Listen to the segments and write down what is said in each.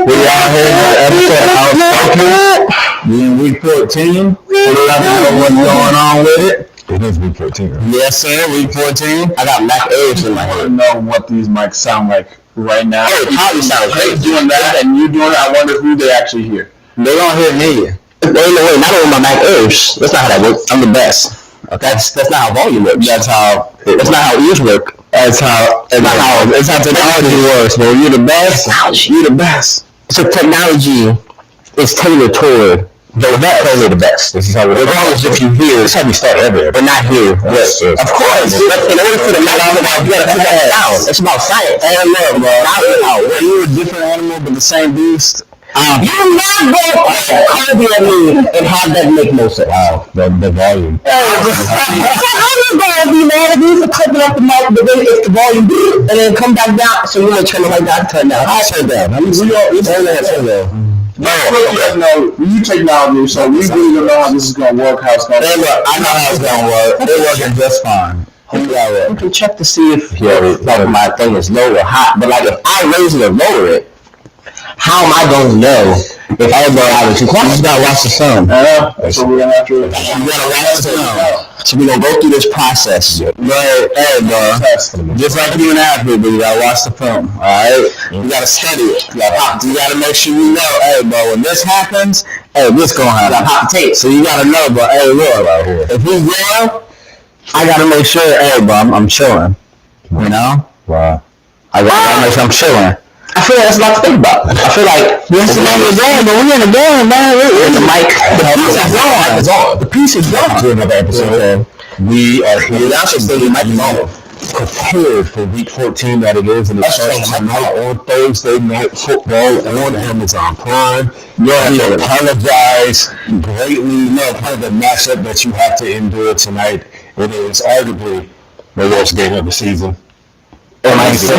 We out here in episode outspoken. We in week 14. We don't know what's going on with it. It is week 14. Right? Yes, sir. Week 14. I got Mac A's in my head. I don't know what these mics sound like right now. Oh, it probably sounds great. Doing that and you doing it, I wonder who they actually hear. They don't hear me. Wait, not only my Mac A's. That's not how that works. I'm the best. Okay, that's not how volume works. That's not how ears work. That's how technology works. Bro, you're the best. You're the best. So technology is tailored toward the best. Totally the best. This is how it works. Regardless if you hear, this is how we start everywhere, but not here. Yes, of course. In order for the you gotta put that down. It's about science. And look, bro. You're a different animal, but the same beast. You're not going to copy at me and have that make no sense. Wow, the volume. I'm just going to be mad if you clip it up the mic, but then it's the volume, and then come back down, so you're going to turn it right down, turn down. I turn down. I mean, we turn down. No, you technology, so we really don't know how this is going to work, how it's going to work. I know how it's going to work. It's working just fine. You can check to see if my thing is low or hot, but like if I raise it or lower it, how am I going to know if everybody has it too close? You gotta watch the film. So we're gonna have to. You gotta watch the film. So we're gonna go through this process. But hey, bro, just like you and athlete, but you gotta watch the film. All right, you gotta study it. You gotta make sure you know. Hey, bro, when this happens, hey, this gonna happen. You gotta pop the tape. So you gotta know, bro. Hey, look, if we go, I gotta make sure. Hey, bro, I'm chilling. You know? Wow. I gotta make sure I'm chilling. I feel like that's a lot to think about. I feel like we're in the game, but we're in the game, man. We're in the mic. The piece is gone. To another episode. We are here. Prepared for week 14 that it is, and it starts tonight on Thursday Night Football on Amazon Prime. We apologize greatly for the matchup that you have to endure tonight. It is arguably the worst game of the season. We saw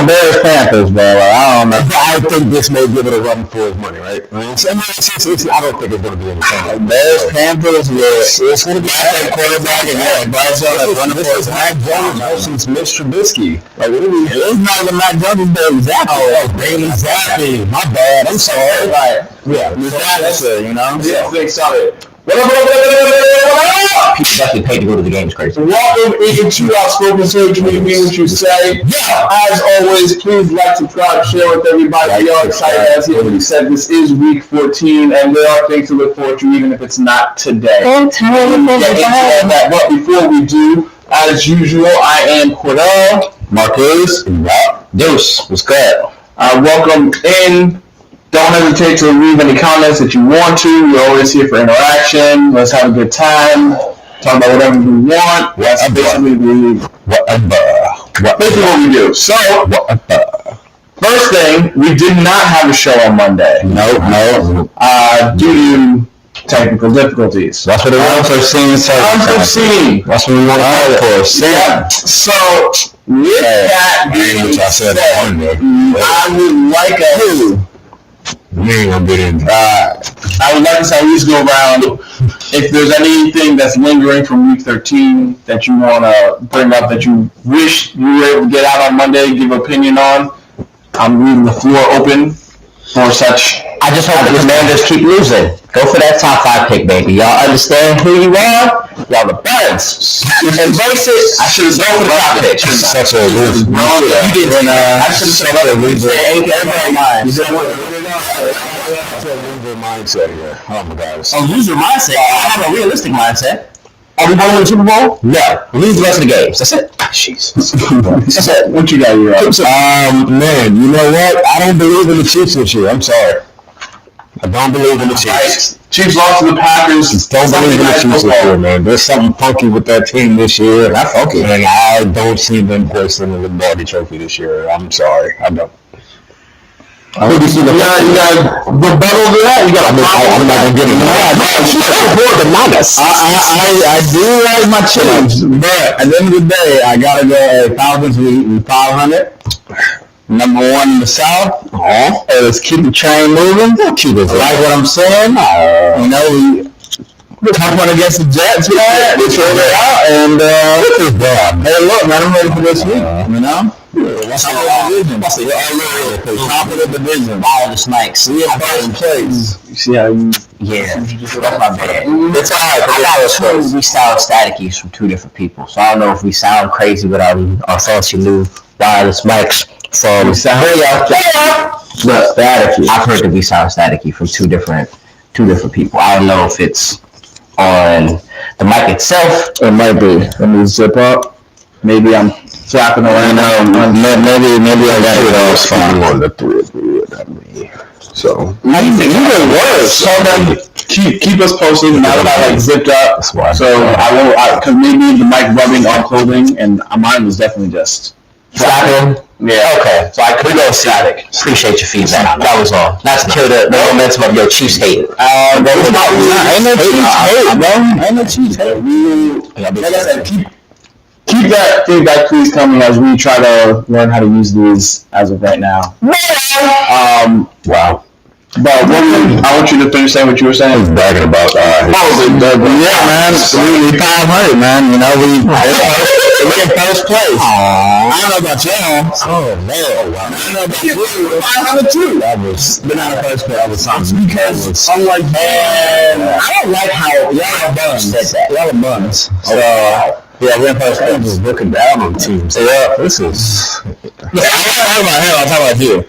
Bears Panthers, bro. I don't know. I think this may give it a run for his money, right? I don't think it's going to be anything. Bears Panthers, it's going to be a quarterback and Bryce Young running for his Mac Jones versus Mr. Trubisky. Like, what are we? It's not even Mac Jones, but Exactly. My bad. I'm sorry. Right. Yeah. You know? Yeah, big solid. People actually paid to go to the games, crazy. Welcome into Outspoken Surgery. Mean what you say. As always, please like, subscribe, share with everybody. We are excited, as he already said, this is week 14, and there are things to look forward to, even if it's not today. But before we do, as usual, I am Cordell, Marcus, Deuce, what's good? Welcome in. Don't hesitate to leave any comments that you want to. We're always here for interaction. Let's have a good time. Talk about whatever we want. That's basically what we do. So, first thing, we did not have a show on Monday. No. Due to technical difficulties. That's what it was. Unforeseen. That's what we want to for. Yeah. So, with that being said, I would like a I would like to say, at least go around. If there's anything that's lingering from week 13 that you want to bring up that you wish you were able to get out on Monday, give an opinion on, I'm leaving the floor open for such. I just hope the Commanders keep losing. Go for that top 5 pick, baby. Y'all understand who you are? Y'all the birds. Embrace it. I should have gone for the top pick. Such a loser. You didn't. I should have said a loser. Mindset here. Oh my gosh. A loser mindset. I have a realistic mindset. Are we going to the Super Bowl? No. Lose the rest of the games. That's it. Jesus. That's it. What you got here? Man, you know what? I don't believe in the Chiefs this year. I'm sorry. I don't believe in the Chiefs. Chiefs lost to the Packers. Don't believe in the Chiefs this year, man. There's something funky with that team this year. Not funky. And I don't see them hoisting the Lombardi Trophy this year. I'm sorry. I don't. You got rebuttal to that? I'm not going to get it. I do like my Chiefs, but at the end of the day, I got to go Falcons. We 500. Number 1 in the South. Hey, let's keep the train moving. Like what I'm saying? Tough one against the Jets, man. They threw it out, and hey, look, man, I'm ready for this week. You know, top of the division. All the snakes. We have first place. You see how you? Yeah, that's my bad. It's alright. I got we sound staticky from two different people, so I don't know if we sound crazy with our fancy new wireless mics from but staticky. I've heard that we sound staticky from two different people. I don't know if it's on the mic itself. It might be. Let me zip up. Maybe I'm flapping around. Maybe I got it all fine on the 3. So even worse. So then keep us posted. Now that I zipped up, so I will because maybe the mic rubbing on clothing, and mine was definitely just flapping. Yeah. Okay. So I could go static. Appreciate your feedback. That was all. Not to kill the momentum of your Chiefs hate. Ain't no Chiefs hate. Like I said, keep that feedback please coming as we try to learn how to use these as of right now. Wow. But I want you to finish saying what you were saying. He's bragging about man. We 500, man. You know, we're in first place. I don't know about y'all. Oh, man. Wow. I don't know about you. 500 too. That was, but not in first place. That was something. Because I'm like, man, I don't like how y'all have buns. Y'all have buns. So, yeah, we're in first place. Just looking down on teams. Yeah, this is. I'm talking about you.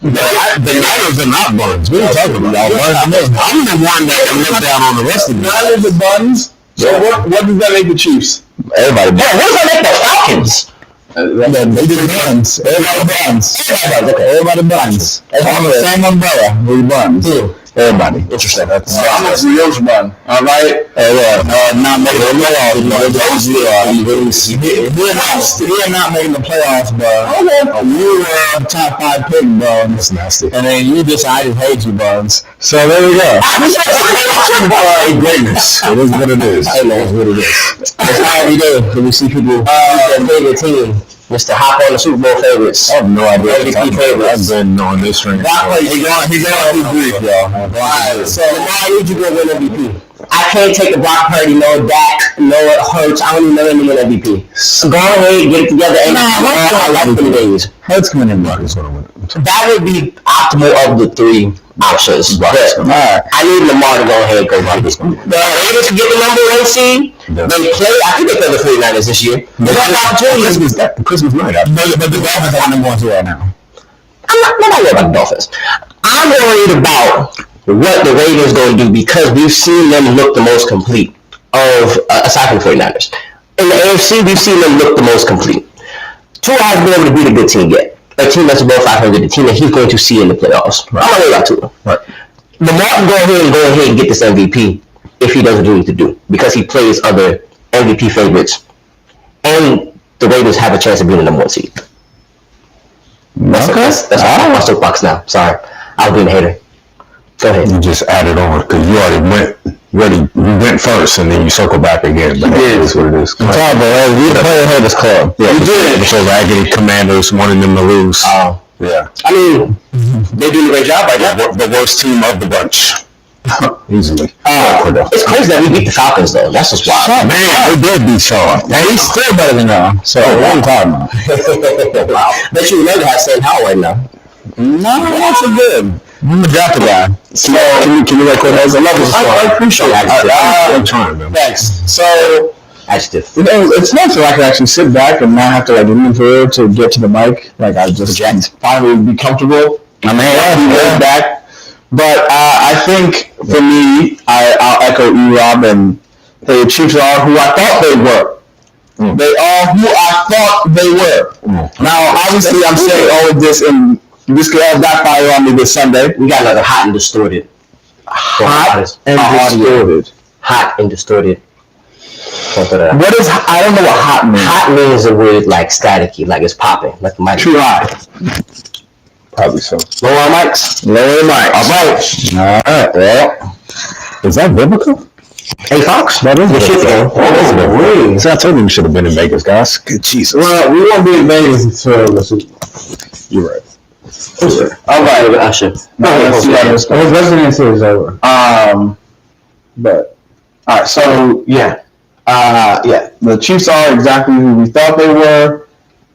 The Niners are not buns. We ain't talking about buns. I'm the one that look down on the rest of them. Niners are buns. So what does that make the Chiefs? Everybody buns. What does that make the Falcons? They did buns. Everybody buns. Everybody buns. On the same umbrella. We buns. Everybody. Interesting. That's I'm a Brioche bun. All right. Not making the playoffs. We're not making the playoffs, but you were top 5 pick, bro. That's nasty. And then you decided hate you, buns. So there we go. Greatness. It is what it is. It is what it is. That's how we do. When we see people their favorite team. Mr. Hop on the Super Bowl favorites. I have no idea. MVP favorites. I've been on this train. He's going to brief, y'all. Alright, so why would you go win MVP? I can't take a Brock Purdy, no Dak, no Hurts. I don't even know anyone MVP. So go ahead, get it together, and I like them days. Hurts coming in, Brock is going to win it. That would be optimal of the 3 options. But I need Lamar to go ahead and go run this one. The Raiders can get the number 1 seed. They play. I think they play the 49ers this year. They got opportunities. Christmas night. But the Dolphins are number 1 right now. I'm not worried about the Dolphins. I'm worried about what the Raiders going to do because we've seen them look the most complete aside from the 49ers. In the AFC, we've seen them look the most complete. Tua hasn't been able to beat a good team yet. A team that's above 500, a team that he's going to see in the playoffs. Right. I'm not worried about Tua. Right. Lamar can go ahead and get this MVP if he doesn't do what he to do because he plays other MVP favorites. And the Raiders have a chance of being the number 1 seed. That's my soapbox now. Sorry. I was being a hater. Go ahead. You just added on because you already went first and then you circle back again. But it is what it is. We play ahead this club. Yeah, we did. So raggedy Commanders wanting them to lose. Oh, yeah. I mean, they do a great job right now. The worst team of the bunch. Easily. It's crazy that we beat the Falcons though. That's just wild. Man, we did beat Shaw. And he's still better than y'all. So what are you talking about? Wow. Bet you never have Sam Howell right now. No, not so good. I'm a drop the guy. So can you record those? I appreciate it. I'm trying, man. Thanks. So adjective. It's nice that I can actually sit back and not have to lean forward to get to the mic. Like I just finally be comfortable. I mean, be back. But I think for me, I'll echo E-Rob, and the Chiefs are who I thought they were. They are who I thought they were. Now, obviously, I'm saying all of this, and this could all backfire on me this Sunday. We got another hot and distorted. Hot and distorted. What is? I don't know what hot means. Hot means a word like staticky, like it's popping, like the mic. Too high. Probably so. Lower our mics. Lower the mic. All right. Well, is that biblical? Hey, Fox. That is biblical. Really? So I told you we should have been in Vegas, guys. Good Jesus. Well, we won't be in Vegas until You're right. All right, I should. His residency is over. But All right, so the Chiefs are exactly who we thought they were,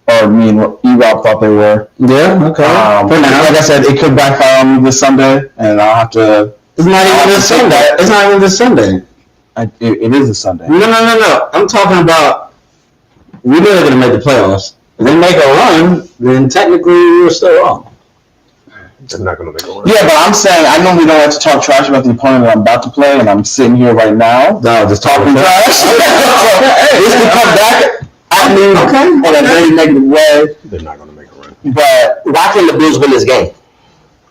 or me and E-Rob thought they were. Yeah, okay. For now, like I said, it could backfire on me this Sunday, and I'll have to. It's not even this Sunday. It's not even this Sunday. It is a Sunday. No. I'm talking about we know they're going to make the playoffs. If they make a run, then technically we're still wrong. They're not going to make a run. Yeah, but I'm saying I normally don't like to talk trash about the opponent that I'm about to play, and I'm sitting here right now. No, just talking trash. This can come back at me in a very negative way. They're not going to make a run. But why can't the Bills win this game?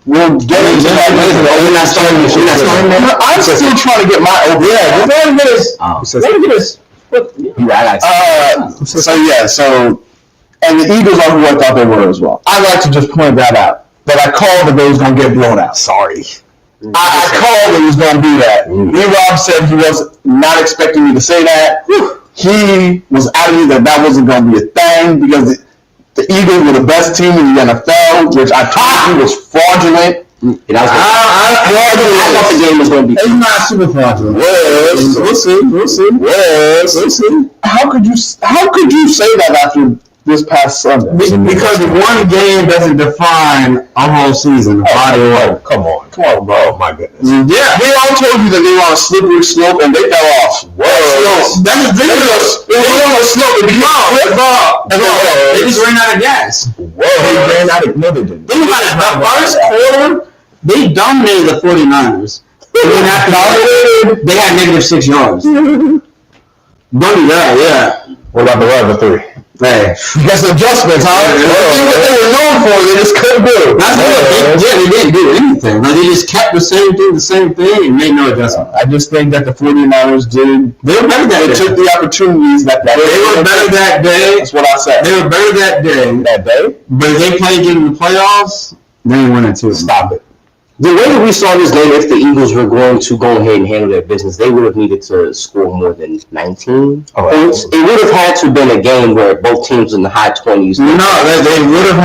We'll get into that later. We're not starting. I'm still trying to get my over. Yeah, let me get this. So and the Eagles are who I thought they were as well. I like to just point that out. That I called that they was going to get blown out. Sorry. I called it was going to do that. E-Rob said he was not expecting me to say that. He was adamant that wasn't going to be a thing because the Eagles were the best team in the NFL, which I told you was fraudulent. I thought the game was going to be. It's not super fraudulent. We'll see. How could you say that after this past Sunday? Because one game doesn't define a whole season. Come on, bro. Oh my goodness. Yeah, we all told you that they were on a slippery slope and they fell off. That's ridiculous. They were on a slope and they just ran out of gas. They ran out of. No, they didn't. Think about it. The first quarter, they dominated the 49ers. And then after they had -6 yards. Don't do that, yeah. What about the other three? Hey, that's adjustments, huh? What they were known for, they just couldn't do. They didn't do anything. Like, they just kept the same thing, and made no adjustment. I just think that the 49ers did. They were better that day. They took the opportunities that they were better that day. That's what I said. They were better that day. But if they played in the playoffs, they ain't winning too. Stop it. The way that we saw this game, if the Eagles were going to go ahead and handle their business, they would have needed to score more than 19 points. It would have had to have been a game where both teams in the high 20s. No, they would have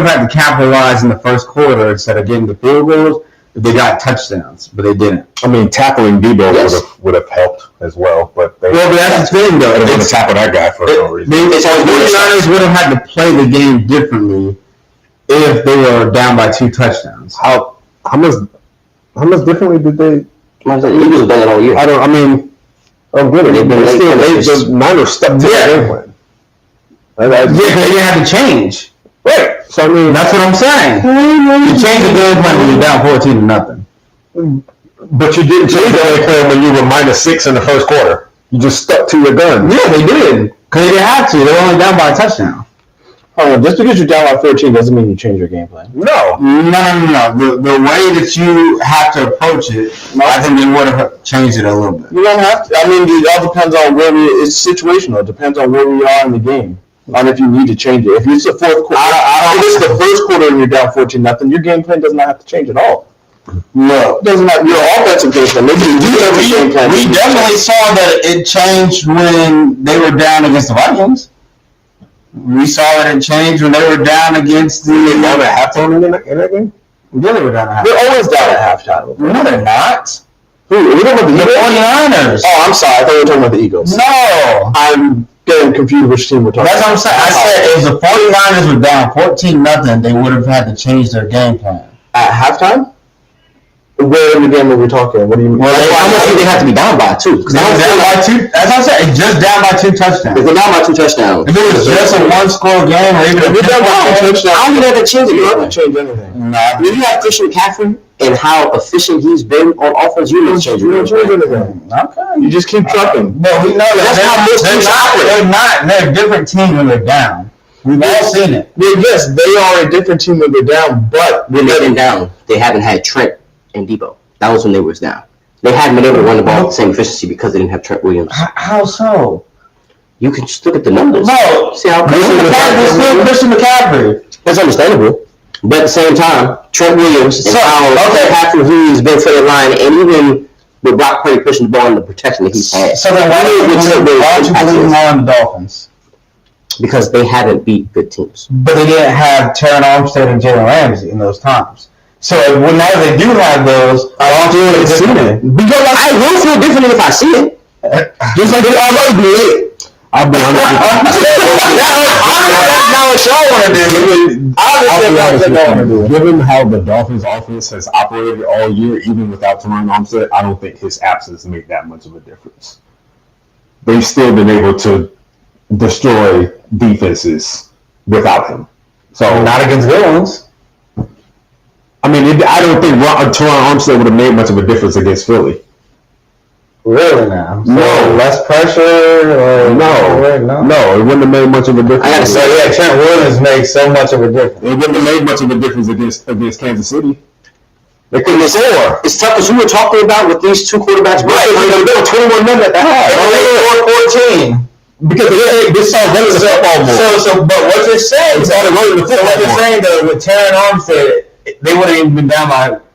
had to capitalize in the first quarter instead of getting the field goals if they got touchdowns, but they didn't. I mean, tackling Debo would have helped as well, but that's the thing though. They didn't tackle that guy for no reason. The 49ers would have had to play the game differently if they were down by 2 touchdowns. How much differently did they? The Eagles have done it all year. I'm good. The Niners stuck to the game plan. They didn't have to change. Right. So I mean, that's what I'm saying. You change the game plan when you're down 14-0. But you didn't change the game plan when you were -6 in the first quarter. You just stuck to your guns. Yeah, they did. Because they didn't have to. They were only down by a touchdown. Just because you're down by 14 doesn't mean you change your game plan. No. The way that you have to approach it, I think they would have changed it a little bit. You don't have to. I mean, it all depends on it's situational. It depends on where we are in the game. On if you need to change it. If it's the fourth quarter, if it's the first quarter and you're down 14-0, your game plan does not have to change at all. No, it doesn't have your offensive game plan. We definitely saw that it changed when they were down against the Vikings. We saw that it changed when they were down against the. They down at halftime in that game? Yeah, they were down at halftime. They're always down at halftime. No, they're not. Who? Are we talking about the 49ers. Oh, I'm sorry. I thought you were talking about the Eagles. No. I'm getting confused which team we're talking about. That's what I'm saying. I said if the 49ers were down 14-0, they would have had to change their game plan. At halftime? Where in the game are we talking? What do you mean? Well, I almost think they have to be down by 2. They were down by 2. As I said, it's just down by 2 touchdowns. If they're down by 2 touchdowns. If it was just a 1-score game, or even if you're down by 2 touchdowns, I don't think they have to change it. You don't have to change anything. Nah. If you have Christian McCaffrey and how efficient he's been on offense, you don't change anything. Okay. You just keep trucking. No, we know that. That's how most teams operate. They're not. They're a different team when they're down. We've all seen it. Yes, they are a different team when they're down, but when they've been down, they haven't had Trent and Debo. That was when they was down. They hadn't been able to run the ball with the same efficiency because they didn't have Trent Williams. How so? You can just look at the numbers. No. See how Christian McCaffrey. That's understandable. But at the same time, Trent Williams and Patrick who's been for the line, and even with Brock Purdy pushing the ball in the protection that he's had. So then why don't you believe more in the Dolphins? Because they haven't beat good teams. But they didn't have Terron Armstead and Jalen Ramsey in those times. So now they do have those, I don't feel it's different. Because I will feel different if I see it. Just like it always be. I'll be honest with That's not what y'all want to do. Given how the Dolphins' offense has operated all year, even without Terron Armstead, I don't think his absence made that much of a difference. They've still been able to destroy defenses without him. So Not against good ones. I mean, I don't think Terron Armstead would have made much of a difference against Philly. Really now? So No. less pressure or No, it wouldn't have made much of a difference. I gotta say, yeah, Trent Williams makes so much of a difference. It wouldn't have made much of a difference against Kansas City. They couldn't score. It's tough because we were talking about with these two quarterbacks. Right, they were 21 minutes at the half. Only 14. Because this song running the football more. So, but what you're saying, It's all running the so what football you're more. saying though, with Terron Armstead, they wouldn't even been down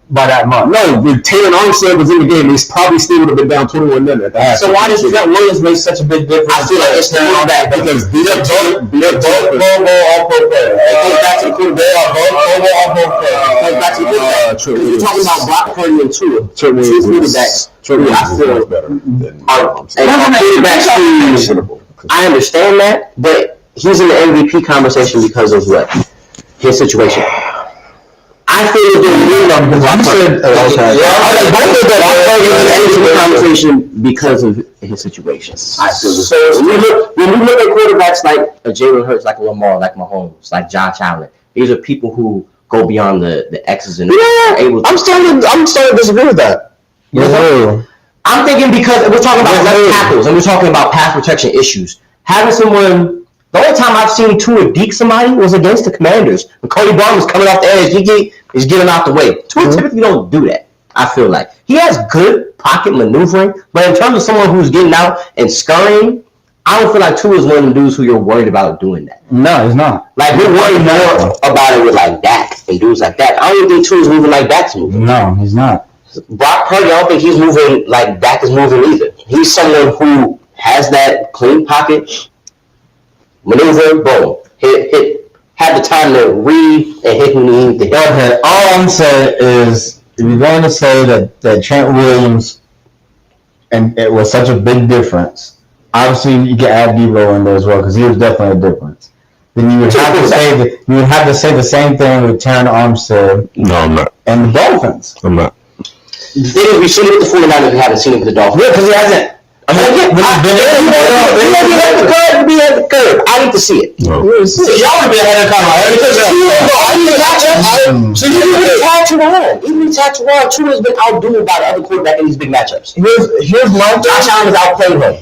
by that much. No, when Terron Armstead was in the game, they probably still would have been down 21 minutes at the half. So why does Trent Williams make such a big difference? I feel like it's the quarterback Because they're both all-pro players. It goes back to the quarterback. They are both all-pro players. It goes back to the quarterback. You're talking about Brock Purdy and Tua. Trent Williams Two quarterbacks. Trent who I Williams feel was better than are Armstead. quarterbacks who I understand that, but he's in the MVP conversation because of what? His situation. I feel that they're leaning on Brock Purdy. Conversation because of his situation. I feel so. When we look at quarterbacks like a Jalen Hurts, like a Lamar, like Mahomes, like Josh Allen, these are people who go beyond the X's and O's. I'm starting to disagree with that. I'm thinking because we're talking about left tackles and we're talking about pass protection issues. Having someone, the only time I've seen Tua deke somebody was against the Commanders. When Cody Barton was coming off the edge, he's getting out the way. Tua typically don't do that. I feel like he has good pocket maneuvering, but in terms of someone who's getting out and scurrying, I don't feel like Tua is one of them dudes who you're worried about doing that. No, he's not. Like we're worried more about it with like Dak and dudes like that. I don't even think Tua's moving like Dak's moving. No, he's not. Brock Purdy, I don't think he's moving like Dak is moving either. He's someone who has that clean pocket maneuver, boom, hit, have the time to read and hit who he needs to hit. Okay, all I'm saying is, if you're going to say that Trent Williams and it was such a big difference, obviously you can add Debo in there as well because he was definitely a difference. Then you would have to say the same thing with Terron Armstead. No, I'm not. And the Dolphins. I'm not. The thing is, we've seen it with the 49ers, we haven't seen it with the Dolphins. Yeah, because he hasn't. I need to see it. No. Y'all would be ahead of time. Even Tatcherawn, Tua has been outdoing by the other quarterback in these big matchups. Here's my Josh Allen has outplayed him.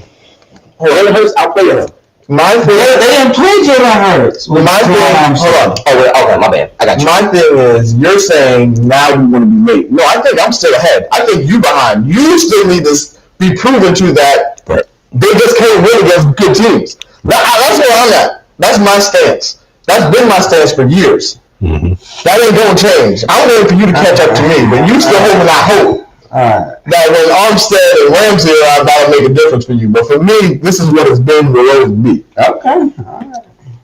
Jalen Hurts outplayed him. My thing, they didn't play Jalen Hurts. My thing, hold on. Oh, wait, okay, my bad. I got you. My thing is, you're saying now you want to be late. No, I think I'm still ahead. I think you behind. You still need to be proven to that they just can't win against good teams. That's where I'm at. That's my stance. That's been my stance for years. Mm-hmm. That ain't gonna change. I'm waiting for you to catch up to me, but you still holding out hope. That when Armstead and Ramsey are out, that'll make a difference for you. But for me, this is what it's been, will always be. Okay.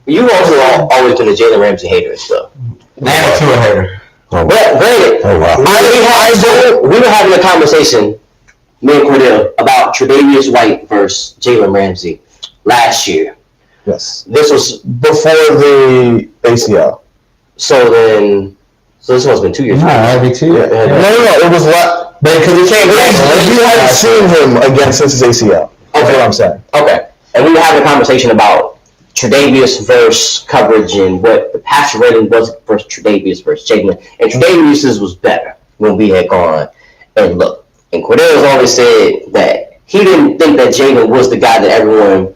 You also always been a Jalen Ramsey hater and stuff. And a Tua hater. But granted, we were having a conversation, me and Cordell, about Tre'Davious White versus Jalen Ramsey last year. Yes. This was before the ACL. So this one's been 2 years. Every 2 years. No, it was what? Because he came back. You haven't seen him again since his ACL. That's what I'm saying. Okay. And we were having a conversation about Tre'Davious versus coverage and what the passer rating was versus Tre'Davious versus Jalen. And Tre'Davious was better when we had gone and looked. And Cordell has always said that he didn't think that Jalen was the guy that everyone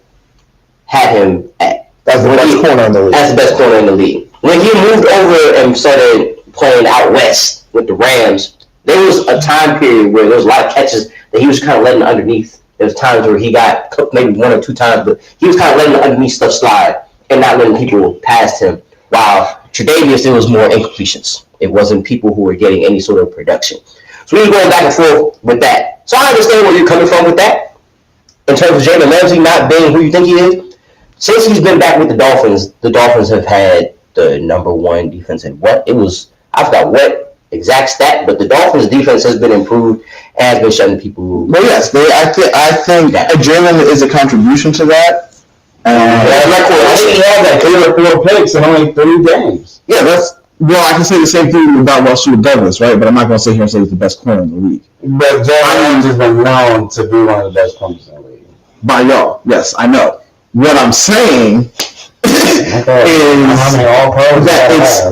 had him at. That's the best corner in the league. That's the best corner in the league. When he moved over and started playing out west with the Rams, there was a time period where there was a lot of catches that he was kind of letting underneath. There was times where he got cooked maybe 1 or 2 times, but he was kind of letting the underneath stuff slide and not letting people past him. While Tre'Davious, there was more incompletions. It wasn't people who were getting any sort of production. So we were going back and forth with that. So I understand where you're coming from with that. In terms of Jalen Ramsey not being who you think he is, since he's been back with the Dolphins have had the #1 defense in what? I forgot what exact stat, but the Dolphins' defense has been improved and has been shutting people. But yes, I think Jalen is a contribution to that. I think he had that 3 or 4 picks in only 3 games. Yeah, I can say the same thing about Rasul Douglas, right? But I'm not going to sit here and say he's the best corner in the league. But Jalen has been known to be one of the best corners in the league. By y'all, yes, I know. What I'm saying is that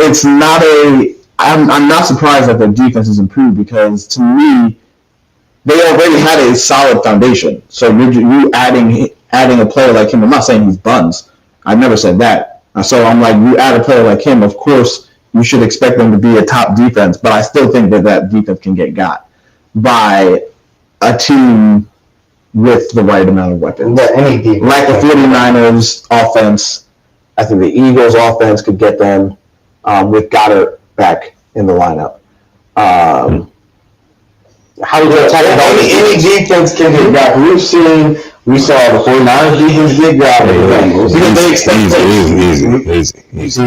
it's not a. I'm not surprised that the defense has improved because to me, they already had a solid foundation. So you adding a player like him. I'm not saying he's buns. I've never said that. So I'm like, you add a player like him, of course you should expect them to be a top defense. But I still think that defense can get got by a team with the right amount of weapons. Any defense. Like the 49ers offense, I think the Eagles offense could get them with Goddard back in the lineup. How would you attack any defense can get got? We saw the 49ers defense get got. Easy.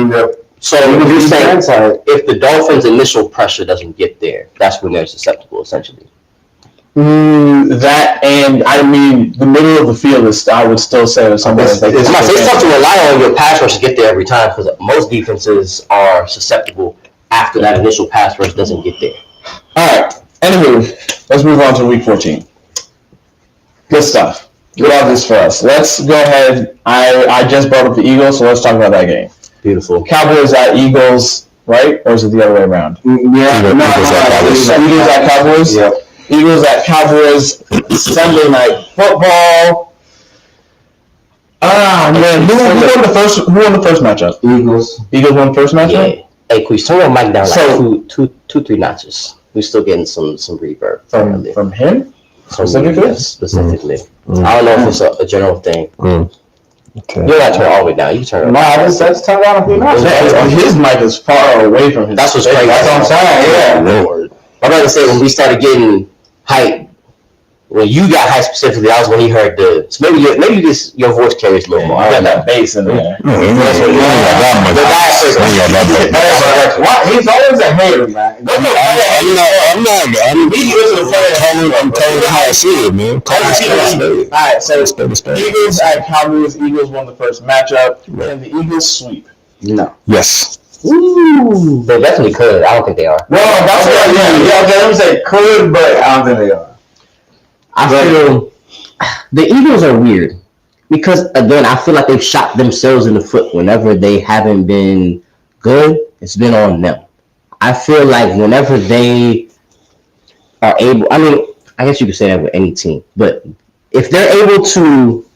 So you're saying if the Dolphins' initial pressure doesn't get there, that's when they're susceptible, essentially. That and I mean the middle of the field is I would still say it's something. It's tough to rely on your pass rush to get there every time because most defenses are susceptible after that initial pass rush doesn't get there. All right. Anywho, let's move on to week 14. Good stuff. Love this for us. Let's go ahead. I just brought up the Eagles, so let's talk about that game. Beautiful. Cowboys at Eagles, right? Or is it the other way around? Yeah. Eagles at Cowboys. Yep. Eagles at Cowboys. Sunday night football. Man, who won the first matchup? Eagles. Eagles won the first matchup. Yeah. Hey, can we turn your mic down like two, 3 notches? We're still getting some reverb from him. Specifically? Yes, specifically. I don't know if it's a general thing. Okay. You're not turn all the way down. You can turn it. No, that's turned down a few notches. His mic is far away from his. That's what's crazy. That's what I'm saying. Yeah. Lord. I'm about to say when we started getting hype. When you got hype specifically, that was when he heard so maybe your voice carries a little more. You got that bass in there. He's always a hater, man. I'm telling you how I see it, man. All right, so Eagles at Cowboys. Eagles won the first matchup, and the Eagles sweep. No. Yes. Ooh, they definitely could. I don't think they are. Well, that's what. Yeah. Okay, let me say could, but I don't think they are. I feel the Eagles are weird because again, I feel like they've shot themselves in the foot whenever they haven't been good. It's been on them. I feel like whenever they are able, I mean, I guess you could say that with any team, but if they're able to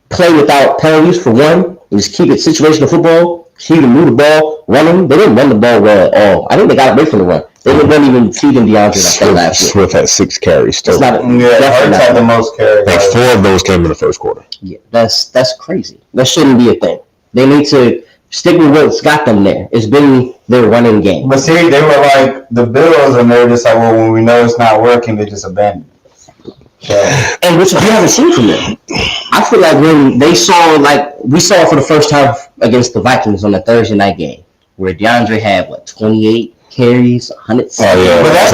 play without penalties for one, and just keep it situational football, keep to move the ball, running, they didn't run the ball well at all. I think they got away from the run. They didn't even feed in DeAndre like that last year. Swift had 6 carries. Still. Hurts had the most carries. I think 4 of those came in the first quarter. Yeah, that's crazy. That shouldn't be a thing. They need to stick with what's got them there. It's been their running game. But see, they were like the Bills, and they're just like, well, when we know it's not working, they just abandon it. And which you haven't seen from them. I feel like when we saw it for the first time against the Vikings on the Thursday night game, where DeAndre had 28 carries, 100. Oh yeah, but that's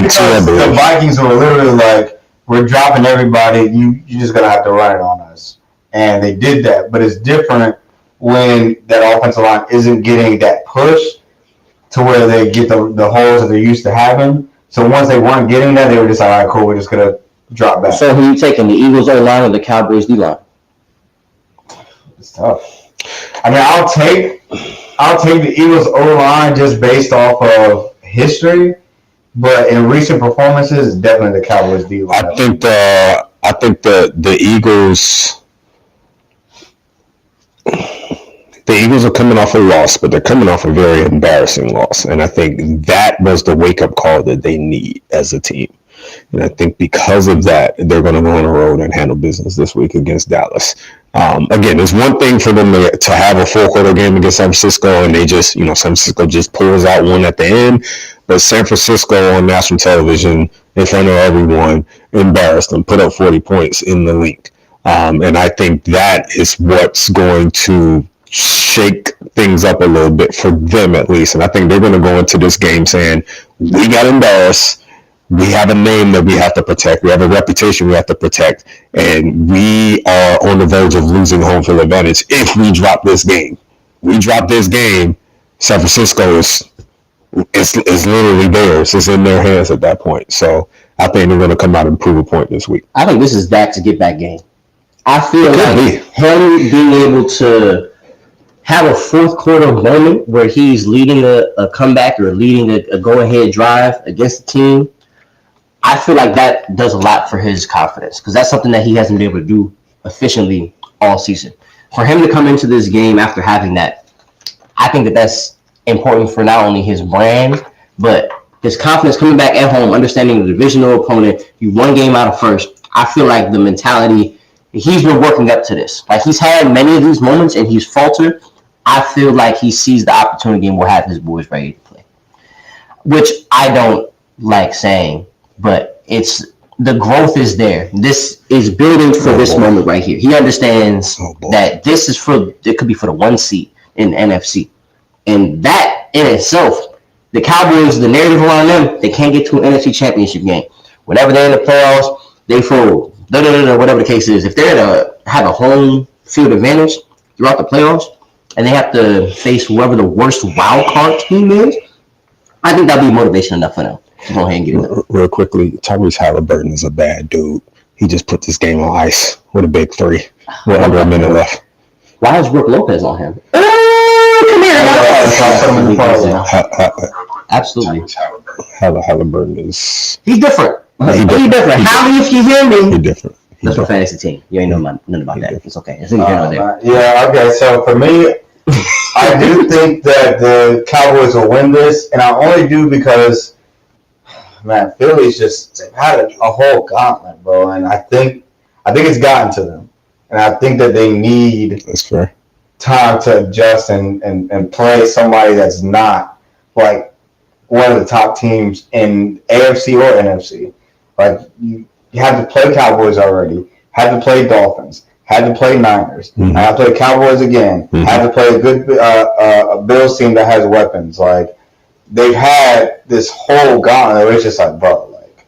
because the Vikings were literally like, we're dropping everybody. You just gonna have to run it on us, and they did that. But it's different when that offensive line isn't getting that push to where they get the holes that they're used to having. So once they weren't getting that, they were just like, all right, cool, we're just gonna drop back. So who you taking, the Eagles O-line or the Cowboys D-line? It's tough. I mean, I'll take the Eagles O-line just based off of history, but in recent performances, it's definitely the Cowboys D-line. I think the Eagles. The Eagles are coming off a loss, but they're coming off a very embarrassing loss, and I think that was the wake-up call that they need as a team. And I think because of that, they're going to go on the road and handle business this week against Dallas. Again, it's one thing for them to have a full quarter game against San Francisco, and they just, San Francisco just pulls out one at the end. But San Francisco on national television in front of everyone embarrassed them, put up 40 points in the league. And I think that is what's going to shake things up a little bit for them at least. And I think they're going to go into this game saying, we got embarrassed. We have a name that we have to protect. We have a reputation we have to protect. And we are on the verge of losing home field advantage if we drop this game. We drop this game, San Francisco is literally theirs. It's in their hands at that point. So I think they're going to come out and prove a point this week. I think this is Dak's get back game. I feel like him being able to have a fourth quarter moment where he's leading a comeback or leading a go-ahead drive against the team, I feel like that does a lot for his confidence because that's something that he hasn't been able to do efficiently all season. For him to come into this game after having that, I think that that's important for not only his brand, but his confidence coming back at home, understanding the divisional opponent. You one game out of first. I feel like the mentality, he's been working up to this. Like he's had many of these moments and he's faltered. I feel like he sees the opportunity and will have his boys ready to play, which I don't like saying, but it's the growth is there. This is building for this moment right here. He understands that this is it could be for the 1 seed in the NFC. And that in itself, the Cowboys, the narrative around them, they can't get to an NFC championship game. Whenever they're in the playoffs, they fold. Whatever the case is. If they're to have a home field advantage throughout the playoffs, and they have to face whoever the worst wild card team is, I think that'll be motivation enough for them to go ahead and get it done. Real quickly, Tyrese Halliburton is a bad dude. He just put this game on ice with a big 3 with under a minute left. Why is Brook Lopez on him? Come here. Absolutely. Halliburton is... He's different. He's different. How many of you hear me? He's different. That's my fantasy team. You ain't know nothing about that. It's okay. It's in there. Yeah, okay. So for me, I do think that the Cowboys will win this, and I only do because, man, Philly's just had a whole gauntlet, bro, and I think it's gotten to them, and I think that they need time to adjust and play somebody that's not like one of the top teams in AFC or NFC. Like you had to play Cowboys already, had to play Dolphins, had to play Niners, had to play Cowboys again, had to play a good Bills team that has weapons. Like they've had this whole gauntlet. It's just like, bro, like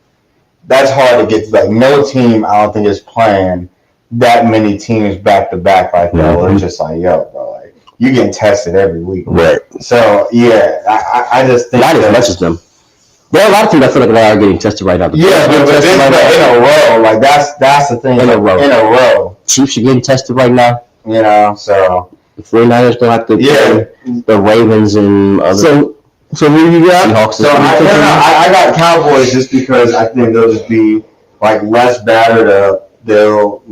that's hard to get to. Like no team, I don't think is playing that many teams back to back like that. Where it's just like, yo, bro, like you getting tested every week. Right. So yeah, I just think not as much as them. There are a lot of teams I feel like they are getting tested right now. Yeah, but this in a row, like that's the thing. In a row. Chiefs are getting tested right now. You know, so the 49ers don't have to play the Ravens and other. So who you got? So I got Cowboys just because I think they'll just be like less battered up. They'll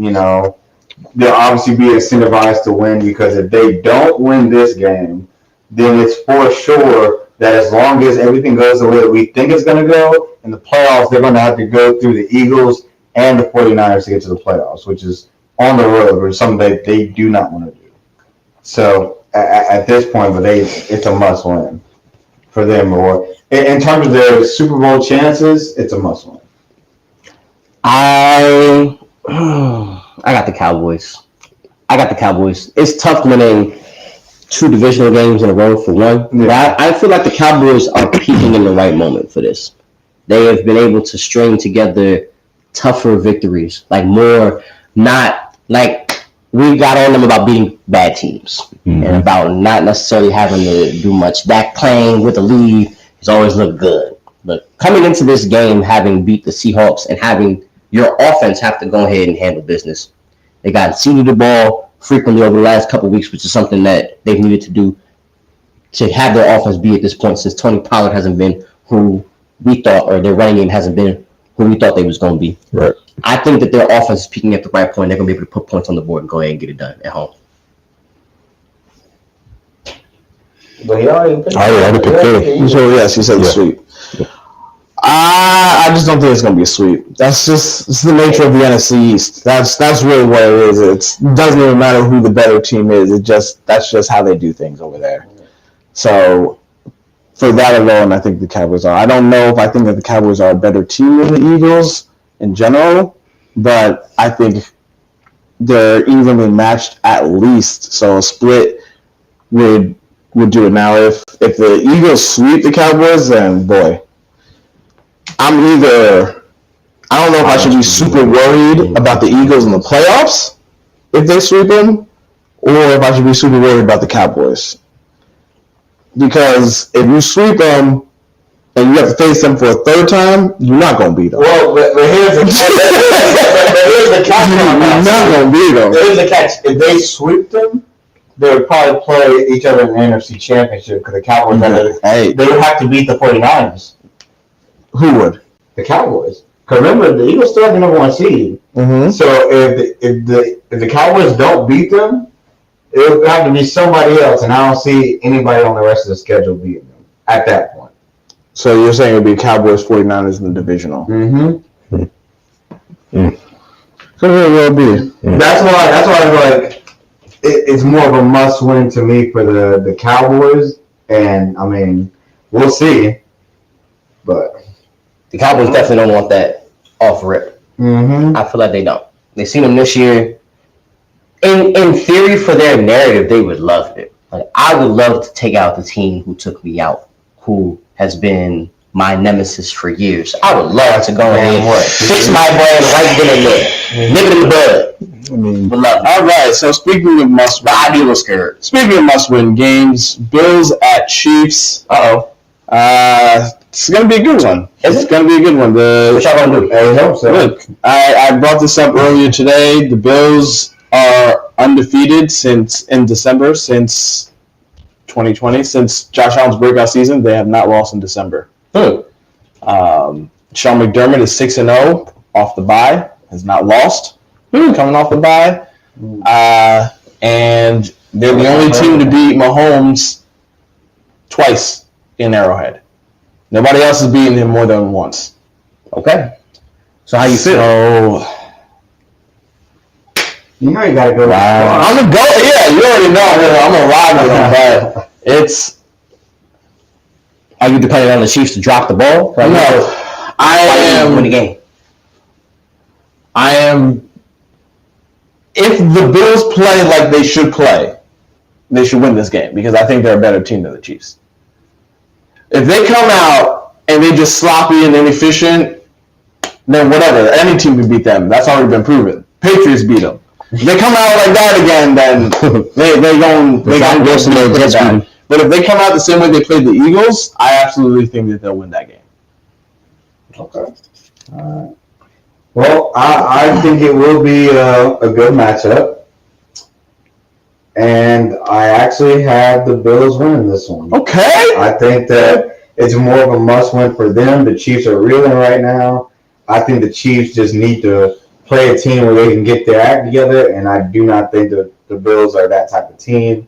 obviously be incentivized to win because if they don't win this game, then it's for sure that as long as everything goes the way that we think it's going to go, in the playoffs, they're going to have to go through the Eagles and the 49ers to get to the playoffs, which is on the road, which is something that they do not want to do. So at this point, it's a must-win for them. Or in terms of their Super Bowl chances, it's a must-win. I got the Cowboys. It's tough winning 2 divisional games in a row for one. But I feel like the Cowboys are peaking in the right moment for this. They have been able to string together tougher victories, like more not like we got on them about beating bad teams and about not necessarily having to do much. That playing with the lead has always looked good. But coming into this game, having beat the Seahawks and having your offense have to go ahead and handle business. They got seeded the ball frequently over the last couple of weeks, which is something that they've needed to do to have their offense be at this point since Tony Pollard hasn't been who we thought, or their running game hasn't been who we thought they was going to be. Right. I think that their offense is peaking at the right point. They're going to be able to put points on the board and go ahead and get it done at home. But he already picked Philly. So yes, he said the sweep. I just don't think it's gonna be a sweep. It's the nature of the NFC East. That's really what it is. It doesn't even matter who the better team is. That's just how they do things over there. So for that alone, I think the Cowboys are. I don't know if I think that the Cowboys are a better team than the Eagles in general, but I think they're evenly matched at least. So a split would do it. Now, if the Eagles sweep the Cowboys, then boy, I don't know if I should be super worried about the Eagles in the playoffs if they sweep them, or if I should be super worried about the Cowboys. Because if you sweep them and you have to face them for a third time, you're not going to beat them. Well, but here's the catch. You're not going to beat them. Here's the catch. If they sweep them, they would probably play each other in the NFC Championship because the Cowboys they would have to beat the 49ers. Who would? The Cowboys. Because remember, the Eagles still have the number 1 seed. Mm-hmm. So if the Cowboys don't beat them, it would have to be somebody else, and I don't see anybody on the rest of the schedule beating them at that point. So you're saying it would be Cowboys 49ers in the divisional? Mm-hmm. Could very well be. That's why I like it's more of a must win to me for the Cowboys, and I mean we'll see, but The Cowboys definitely don't want that off rip. mm-hmm. I feel like they don't. They seen them this year. In theory, for their narrative, they would love it. Like, I would love to take out the team who took me out, who has been my nemesis for years. I would love to go ahead and fix my brand right then and there. Nip it in the bud. I mean, Would love it. All right, so speaking of must But I do was scared. Speaking of must-win games, Bills at Chiefs. It's gonna be a good one. Is It's it? gonna be a good one. What y'all gonna do? I hope so. Look, I brought this up earlier today. The Bills are undefeated in December since 2020. Since Josh Allen's breakout season, they have not lost in December. Sean McDermott is 6-0 off the bye. Has not lost. Coming off the bye. And they're the only team to beat Mahomes twice in Arrowhead. Nobody else has beaten him more than once. Okay. So how you feel? So You know you gotta go. I'm gonna go. Yeah, you already know. I'm gonna ride with him, but it's. Are you depending on the Chiefs to drop the ball? Right No, now? I Win the am. game. I am. If the Bills play like they should play, they should win this game because I think they're a better team than the Chiefs. If they come out and they just sloppy and inefficient, then whatever. Any team can beat them. That's already been proven. Patriots beat them. If they come out like that again, then they going get bad. But if they come out the same way they played the Eagles, I absolutely think that they'll win that game. Okay. All right. Well, I think it will be a good matchup, and I actually have the Bills winning this one. Okay. I think that it's more of a must-win for them. The Chiefs are reeling right now. I think the Chiefs just need to play a team where they can get their act together, and I do not think the Bills are that type of team,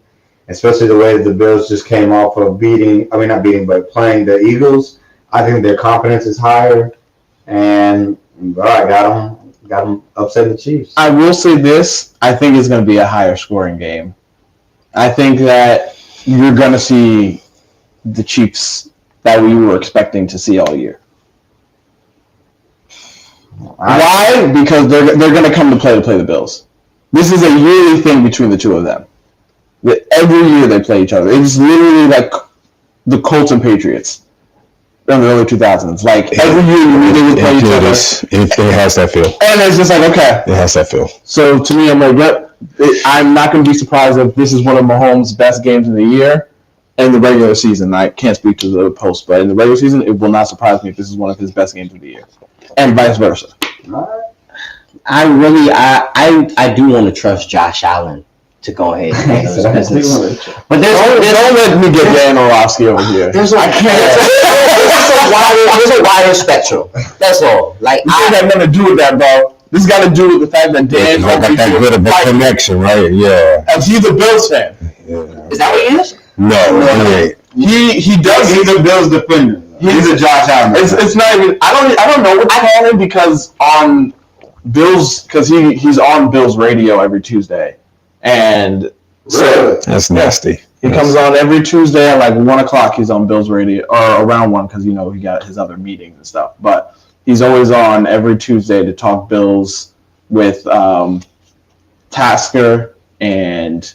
especially the way that the Bills just came off of playing the Eagles. I think their confidence is higher, and I got them upset the Chiefs. I will say this. I think it's going to be a higher scoring game. I think that you're going to see the Chiefs that we were expecting to see all year. Why? Because they're going to come to play the Bills. This is a yearly thing between the two of them. Every year they play each other. It's literally like the Colts and Patriots in the early 2000s. Like every year they would play each other. It has that feel. And it's just like, okay. It has that feel. So to me, I'm like, yep. I'm not going to be surprised if this is one of Mahomes' best games of the year in the regular season. I can't speak to the post, but in the regular season, it will not surprise me if this is one of his best games of the year, and vice versa. I do want to trust Josh Allen to go ahead and handle his business. But Don't let me get Dan Orlovsky over here. there's a wider spectrum. That's all. Like This ain't got nothing to do with that, bro. This got to do with the fact that Dan I got that good of a connection, right? Yeah. as he's a Bills fan. is that what he is? No, He does. He's a Bills defender. He's a Josh Allen. It's not even. I don't know what to call him because on Bills he's on Bills radio every Tuesday, and so that's nasty. he comes on every Tuesday at like 1:00. He's on Bills radio or around 1 because he got his other meetings and stuff. But he's always on every Tuesday to talk Bills with Tasker and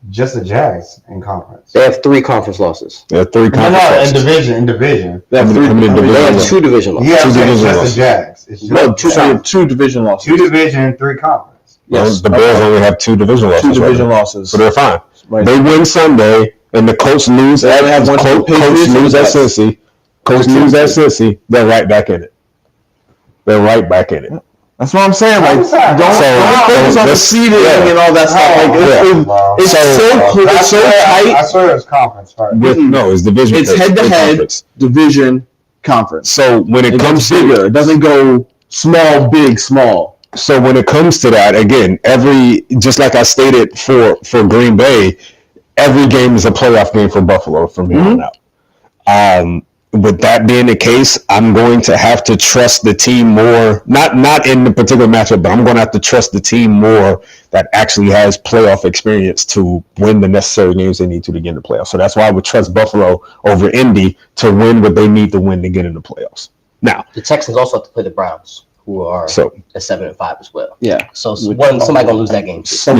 Just the Jags in conference. They have 3 conference losses. There are 3 No, conference in division. They have How many division They have losses? 2 division losses. Yeah, I'm Two saying division just losses. the Jags. It's just No, the Jags. two division losses. 2 division, 3 conference. Well, the Bills only have 2 division losses. 2 division right now. losses. So they're fine. Right. They win Sunday, and the Colts lose. They only have one Colts Patriots lose and at Jets. Cincy. Colts lose at Cincy. They're right back in it. They're right back in it. That's what I'm saying. Like, don't focus on the seeding and all that stuff. It's so tight. I swear it's conference first. No, it's division. It's head to head conference. division conference. So when it comes It's bigger. It doesn't go small, big, small. So when it comes to that, again, just like I stated for Green Bay, every game is a playoff game for Buffalo from here on out. With that being the case, I'm going to have to trust the team more, not in the particular matchup, but I'm going to have to trust the team more that actually has playoff experience to win the necessary games they need to get in the playoffs. So that's why I would trust Buffalo over Indy to win what they need to win to get in the playoffs. Now, The Texans also have to play the Browns, who are So- at 7-5 as well. Yeah. So somebody gonna lose that game too. so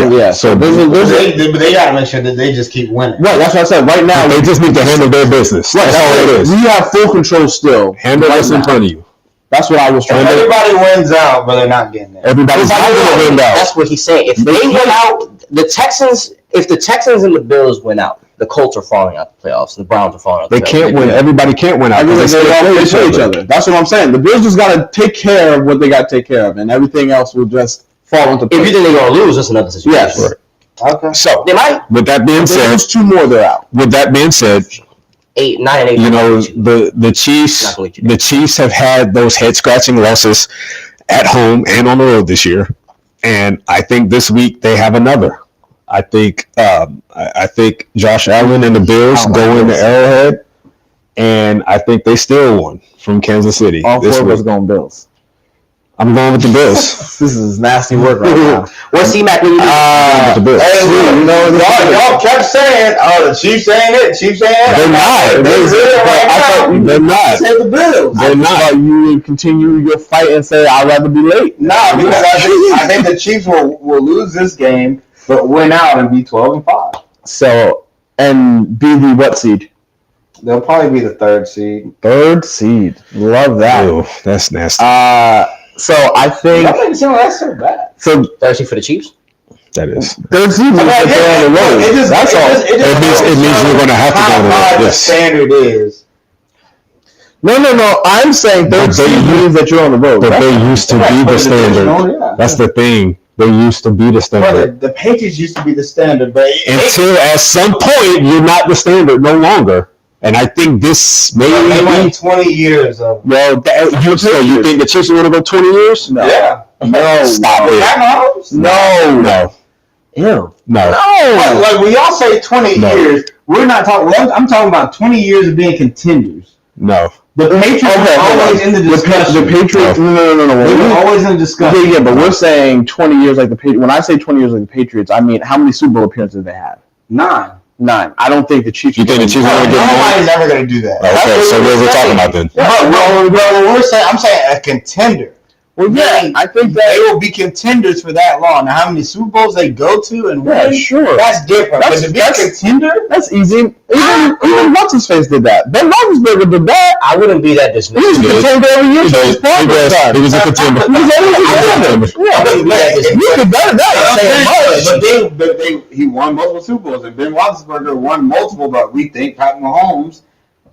But they gotta make sure that they just keep winning. Right, that's what I said. Right now, they just need to handle their business. right, That's all it is. we have full control still. Handle right what's in now. front of you. That's what I was trying to Everybody wins out, but they're not getting there. Everybody's not going to win out. That's what he's saying. If they win out, if the Texans and the Bills win out, the Colts are falling out the playoffs, and the Browns are falling out the They playoffs. can't win. Everybody can't win out. Everyone, because they all play play each other. That's what I'm saying. The Bills just got to take care of what they got to take care of, and everything else will just fall into place. If you think they're gonna lose, that's another situation. Yes. Right. Okay. So, They might. with that being If they said, lose 2 more, they're out. with that being said, 9 and 8. you know the Chiefs have had those head scratching losses at home and on the road this year, and I think this week they have another. I think Josh Allen and the Bills go into Arrowhead, and I think they still won from Kansas City. All this 4 of us week. going Bills. I'm going with the Bills. This is nasty work right now. What's C-Mac when you With the Bills. Y'all kept saying, "Oh, the Chiefs ain't it. Chiefs ain't it." They're not. They're not. Say the Bills. They're I not. thought you would continue your fight and say, I'd rather be late. No, because I think the Chiefs will lose this game, but win out and be 12-5. So, and be the what seed? They'll probably be the 3rd seed. 3rd seed. Love that. Ew, that's nasty. So I think That doesn't seem like that's so bad. so. Thursday for the Chiefs. That is. 3rd seed means that they're on the road. That's all. It means you're going to have to go to How high the the yes. standard is. No. I'm saying 3rd But they seed means that you're on the road. But they used to be the standard. Yeah. That's the thing. They used to be the standard. The Patriots used to be the standard, but Until at some point you're not the standard no longer. And I think this they maybe. went 20 years of. Well, you think the Chiefs are going to go 20 years? No. Yeah. No. Stop it. Mahomes? No. Ew. No. Like when y'all say 20 No. years, we're not talking. I'm talking about 20 years of being contenders. No. The Patriots were always in the discussion. The Patriots. No. They were always in the discussion. Yeah, but we're saying 20 years like the Patriots. When I say 20 years like the Patriots, I mean how many Super Bowl appearances do they have? 9. 9. I don't think the Chiefs. You think the Chiefs are going to get more? Nobody's ever going to do that. Okay, so what we're talking about then? I'm saying a contender. Well, yeah, I think They that. will be contenders for that long. Now, how many Super Bowls they go to and Yeah, win, sure. that's different. But to be a contender, That's easy. Even what's his face did that. Ben Roethlisberger did that. I wouldn't be that He was dismissive. a contender every year. He till his father's time. was a contender. He was always a contender. I wouldn't be that dismissive. You could better that. but he won multiple Super Bowls, and Ben Roethlisberger won multiple. But we think Pat Mahomes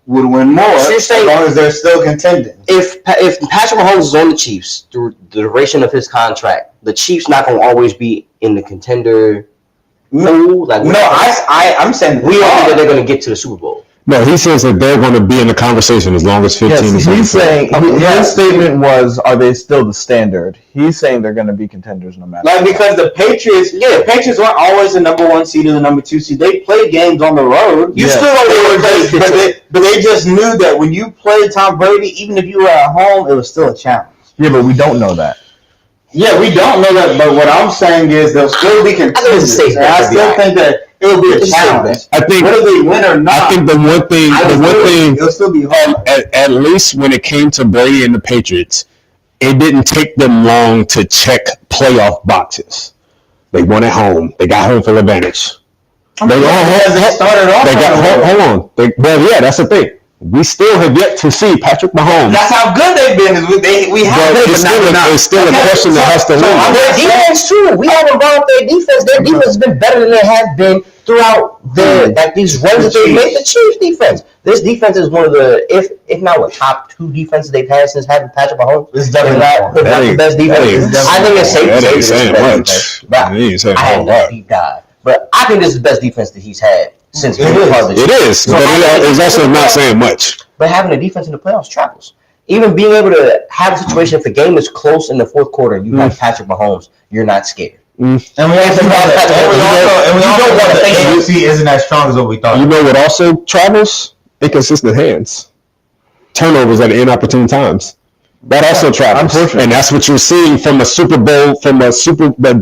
would win more So you're as saying- long as they're still contending. If Patrick Mahomes is on the Chiefs through the duration of his contract, the Chiefs not going to always be in the contender pool. Like I'm saying we don't think that they're going to get to the Super Bowl. No, he says that they're going to be in the conversation as long as 15 is on the He's field. saying his statement was, "Are they still the standard?" He's saying they're going to be contenders no matter. Like because the Patriots weren't always the number 1 seed or the number 2 seed. They played games on the road. You still don't but they just knew that when you played Tom Brady, even if you were at home, it was still a challenge. Yeah, but we don't know that. Yeah, we don't know that, but what I'm saying is they'll still be contenders. it's safe And I bet to be still right. think that it will be a It's safe challenge. I think Whether they win or not, I think the one thing it'll still be hard. at least when it came to Brady and the Patriots, it didn't take them long to check playoff boxes. They won at home. They got home field advantage. They started off. They got hold on. Well, yeah, that's the thing. We still have yet to see Patrick Mahomes. That's how good they've been. We have. It's still a question that has to win. Their defense too. We haven't brought up their defense. Their defense has been better than they have been throughout these runs that they made. The Chiefs defense. This defense is one of the, if not what, top 2 defenses they've had since having Patrick Mahomes. It's definitely not the best defense. I think it's safe to say this is the best defense. But I had no deep dive. But I think this is the best defense that he's had since being part of this. It is, but it's also not saying much. But having a defense in the playoffs travels. Even being able to have a situation if the game is close in the fourth quarter, you have Patrick Mahomes, you're not scared. And we also know that the AFC isn't as strong as what we thought. You know what also travels? Inconsistent hands. Turnovers at inopportune times. That also travels. And that's what you're seeing from the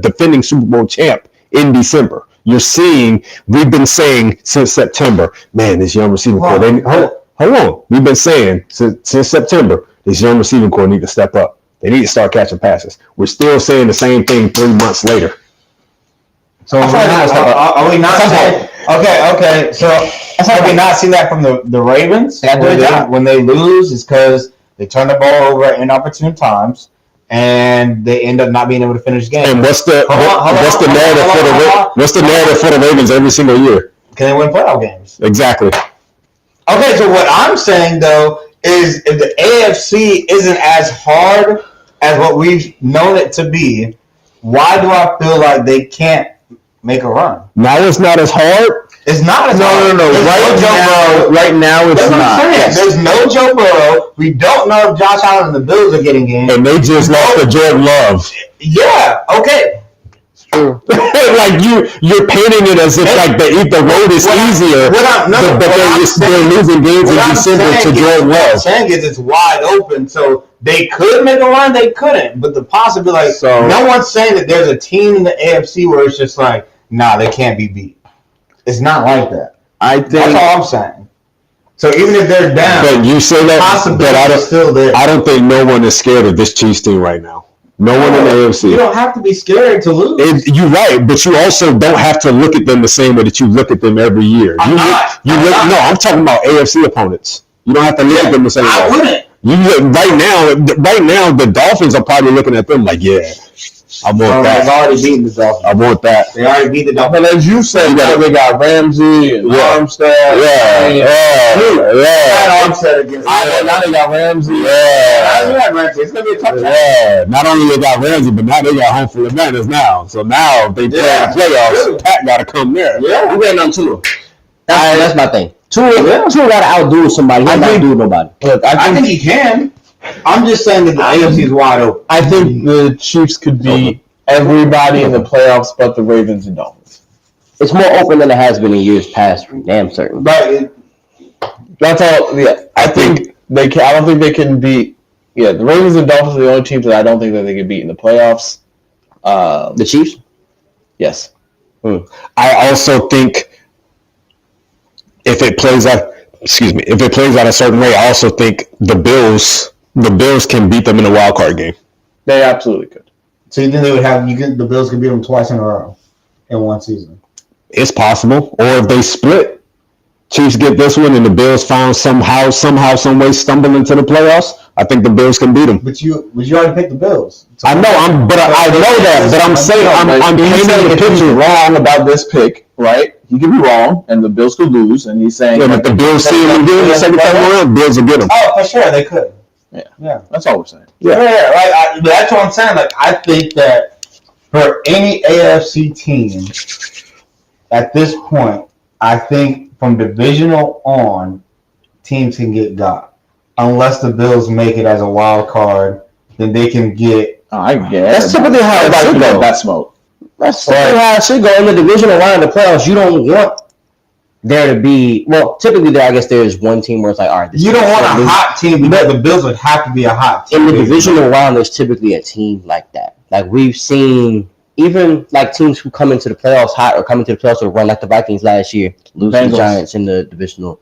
defending Super Bowl champ in December. You're seeing, we've been saying since September, man, this young receiving core, hold on. We've been saying since September, this young receiving core need to step up. They need to start catching passes. We're still saying the same thing 3 months later. So are we not saying? Okay. So have we not seen that from the Ravens? When they lose, it's because they turn the ball over at inopportune times, and they end up not being able to finish games. And what's the narrative for the Ravens every single year? Can they win playoff games? Exactly. Okay, so what I'm saying though is if the AFC isn't as hard as what we've known it to be, why do I feel like they can't make a run? Now it's not as hard. It's not as hard. No. Right now it's not. There's no Joe Burrow. We don't know if Josh Allen and the Bills are getting in. And they just lost to Jordan Love. Yeah. Okay. True. Like you're painting it as if like the road is easier, but they're losing games in December to Jordan Love. What I'm saying is it's wide open, so they could make a run, they couldn't. But the possibility, no one's saying that there's a team in the AFC where it's just like, nah, they can't be beat. It's not like that. That's all I'm saying. So even if they're down, but you say that, but still there. I don't think no one is scared of this Chiefs team right now. No one in the AFC. You don't have to be scared to lose. You're right, but you also don't have to look at them the same way that you look at them every year. I'm I'm talking about AFC opponents. You don't have to look at them the same way. I wouldn't. Right now, the Dolphins are probably looking at them like, yeah, I want that. They've already beaten the Dolphins. I want that. They already beat the Dolphins. But as you said, they got Ramsey and Armstead. Armstead against. Now they got Ramsey. It's gonna be a tough time. Not only they got Ramsey, but now they got home field advantage now. So now if they play in the playoffs, Pat got to come there. Yeah, we waiting on Tua. That's my thing. Tua got to outdo somebody. He can't do nobody. Look, I think he can. I'm just saying that the AFC is wide open. I think the Chiefs could beat everybody in the playoffs but the Ravens and Dolphins. It's more open than it has been in years past. Damn certain. But that's all. Yeah, I think they can. I don't think they can beat. Yeah, the Ravens and Dolphins are the only teams that I don't think that they can beat in the playoffs. The Chiefs. Yes. I also think if it plays out a certain way, I also think the Bills can beat them in a wild card game. They absolutely could. So you think they would have the Bills could beat them twice in a row in one season? It's possible. Or if they split, Chiefs get this one and the Bills found somehow, some way stumble into the playoffs, I think the Bills can beat them. But you already picked the Bills. So I know that, but I'm saying I'm painting the picture wrong about this pick, right? He could be wrong, and the Bills could lose, and he's saying... Yeah, but the Bills see him again the second time around, Bills will get him. Oh, for sure, they could. Yeah. That's all we're saying. Yeah, right. That's what I'm saying. Like, I think that for any AFC team at this point, I think from divisional on, teams can get got. Unless the Bills make it as a wild card, then they can get... I guess. That's typically how it should go. That smoke. That's typically how it should go. In the divisional round of the playoffs, you don't want there to be... Well, typically there, I guess there's one team where it's like, all right... You don't want a hot team because the Bills would have to be a hot team. In the divisional round, there's typically a team like that. Like, we've seen... Even like teams who come into the playoffs hot or come into the playoffs or run like the Vikings last year, losing the Giants in the divisional.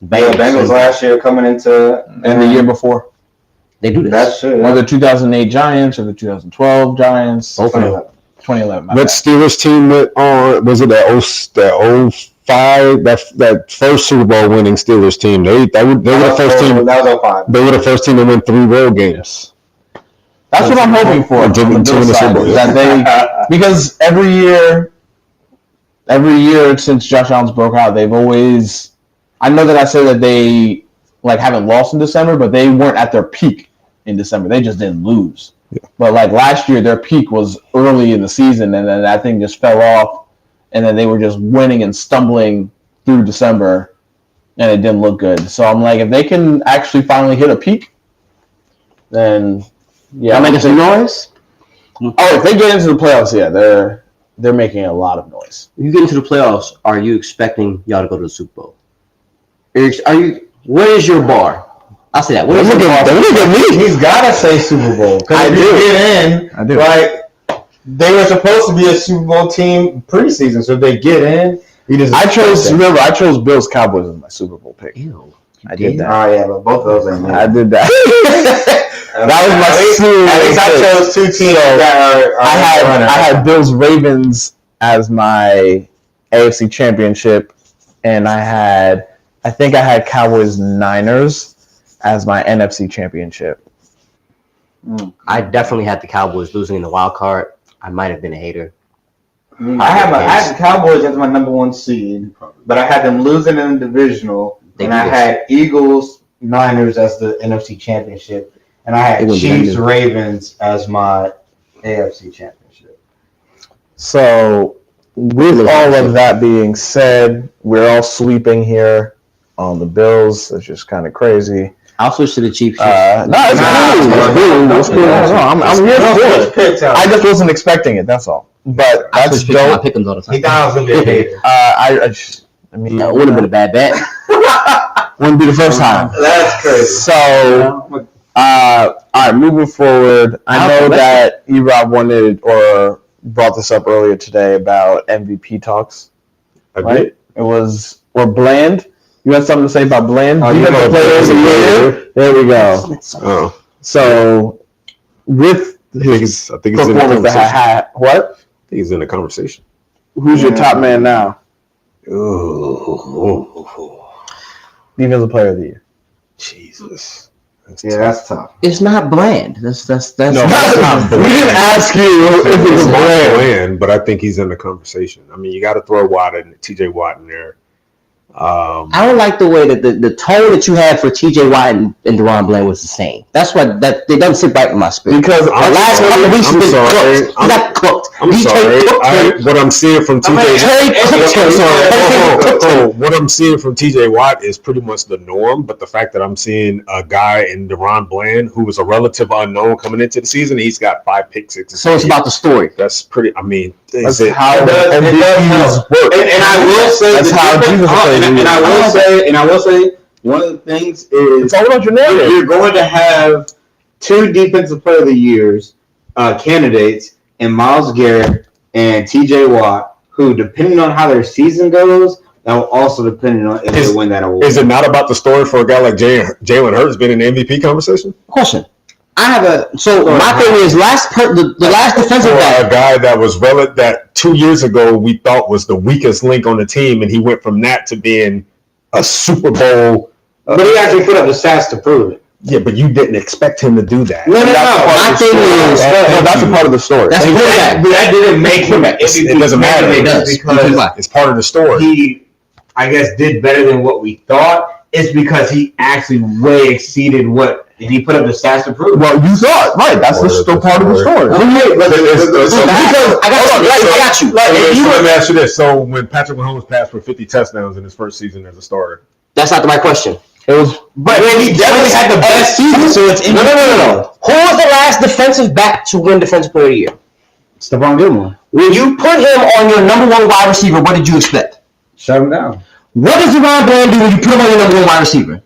Bengals last year coming into and the year before. They do this. That's true. Or the 2008 Giants or the 2012 Giants. Both of them. 2011. That Steelers team went on. Was it that 05? That first Super Bowl winning Steelers team. They were the first team. That was 05. They were the first team to win 3 road games. That's what I'm hoping for. Because every year since Josh Allen's broke out, they've always. I know that I say that they haven't lost in December, but they weren't at their peak in December. They just didn't lose. Yeah. But last year, their peak was early in the season, and then that thing just fell off, and then they were just winning and stumbling through December, and it didn't look good. So I'm like, if they can actually finally hit a peak, then yeah, making some noise. Oh, if they get into the playoffs, yeah, they're making a lot of noise. You get into the playoffs, are you expecting y'all to go to the Super Bowl? Are you? What is your bar? I'll say that. What is your bar? He's gotta say Super Bowl. Because if you get in, I do. They were supposed to be a Super Bowl team preseason, so if they get in, I chose Bills Cowboys as my Super Bowl pick. Ew, I did that. Oh yeah, but both of those ain't. I did that. That was my At least I chose 2 teams that are I had Bills Ravens as my AFC Championship, and I think I had Cowboys Niners as my NFC Championship. I definitely had the Cowboys losing in the wild card. I might have been a hater. I had the Cowboys as my number 1 seed, but I had them losing in the divisional, and I had Eagles Niners as the NFC Championship, and I had Chiefs Ravens as my AFC Championship. So, with all of that being said, we're all sweeping here on the Bills. It's just kind of crazy. I'll switch to the Chiefs. I'm here for it. I just wasn't expecting it. That's all. But that's dope. I pick them all the time. He thought I was gonna be a hater. I mean, it would have been a bad bet. Wouldn't be the first time. That's crazy. So, all right, moving forward. I know that E-Rob wanted or brought this up earlier today about MVP talks. Right? It was Bland. You had something to say about Bland? Defensive Player of the Year. There we go. Oh, so with his I think he's in the performance conversation. what? I think he's in the conversation. Who's your top man now? Oh, Defensive Player of the Year. Jesus. That's tough. It's not Bland. That's No, that's not. We didn't ask you if it was Bland, but I think he's in the conversation. I mean, you got to throw TJ Watt in there. I don't like the way that the tone that you had for TJ Watt and DeRon Bland was the same. That's what it doesn't sit right in my spirit. Because the last couple of weeks I'm been sorry. cooked. He got cooked. I'm sorry. What I'm seeing from what I'm seeing from TJ Watt is pretty much the norm, but the fact that I'm seeing a guy in DeRon Bland who was a relative unknown coming into the season, he's got 5 pick sixes. So it's about the story. That's pretty. I mean, that's how MVPs work. And I will say that's how Jesus plays. And I will say one of the things is it's all about your narrative. You're going to have 2 Defensive Player of the Years candidates in Myles Garrett and TJ Watt, who, depending on how their season goes, that will also depend on if they win that award. Is it not about the story for a guy like Jalen Hurts being in the MVP conversation? Question. I have my thing is the last defensive back. A guy that was that 2 years ago we thought was the weakest link on the team, and he went from that to being a Super Bowl. But he actually put up the stats to prove it. Yeah, but you didn't expect him to do that. No. My thing is that's a part of the story. That's that didn't make him an MVP. It doesn't matter. It does. Because it's part of the story. He, I guess, did better than what we thought. It's because he actually way exceeded what, and he put up the stats to prove it. Well, you thought, right? That's still part of the story. I got you. Let me ask you this: so when Patrick Mahomes passed for 50 touchdowns in his first season as a starter, that's not the right question. It was, but he definitely had the best season. So it's no. Who was the last defensive back to win Defensive Player of the Year? Stephon Gilmore. When you put him on your number 1 wide receiver, what did you expect? Shut him down. What does DeRon Bland do when you put him on your number 1 wide receiver?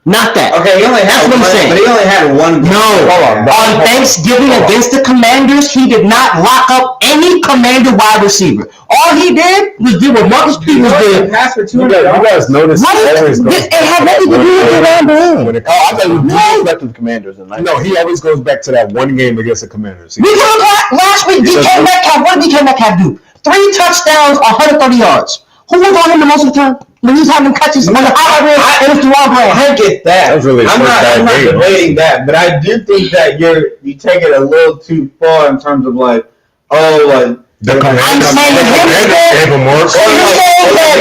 Not that. Okay, he only had one. But he only had one. No. On Thanksgiving against the Commanders, he did not lock up any Commander wide receiver. All he did was do what Marcus Peters did. You guys noticed it had nothing to do with DeRon Bland. when it Oh, I comes thought to it was disrespect to the Commanders. And No, he always goes back to that one game against the Commanders. We talked last week. DK Metcalf. What did DK Metcalf do? 3 touchdowns, 130 yards. Who was on him the most of the time? When he was having catches on the highway, it was Dewan Brand. I get that. That was really I'm not debating that, but I do think that you take it a little too far in terms of like, The I'm saying that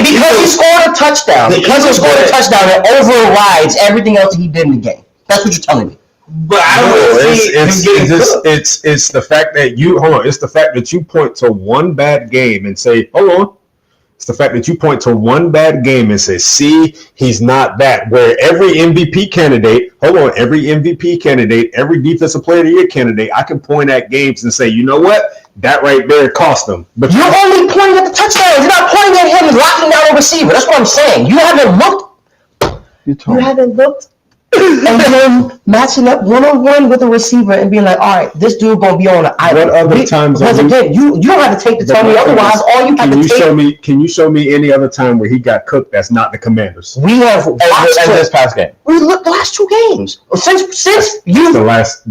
because he scored a touchdown, it overrides everything else that he did in the game. That's what you're telling me. but I don't see him getting cooked. it's the fact that it's the fact that you point to one bad game and say, hold on. It's the fact that you point to one bad game and say, see, he's not that. Where every MVP candidate, every defensive player of the year candidate, I can point at games and say, you know what? That right there cost them. But You're only pointing at the touchdowns. You're not pointing at him locking down a receiver. That's what I'm saying. You haven't looked and then matching up one-on-one with a receiver and being like, all right, this dude gonna be on an island. What other times? Because again, you don't have to take the tell me otherwise. All you have to take. Can you show me any other time where he got cooked that's not the Commanders? We have watched this past game. We looked the last 2 games since you. The last 2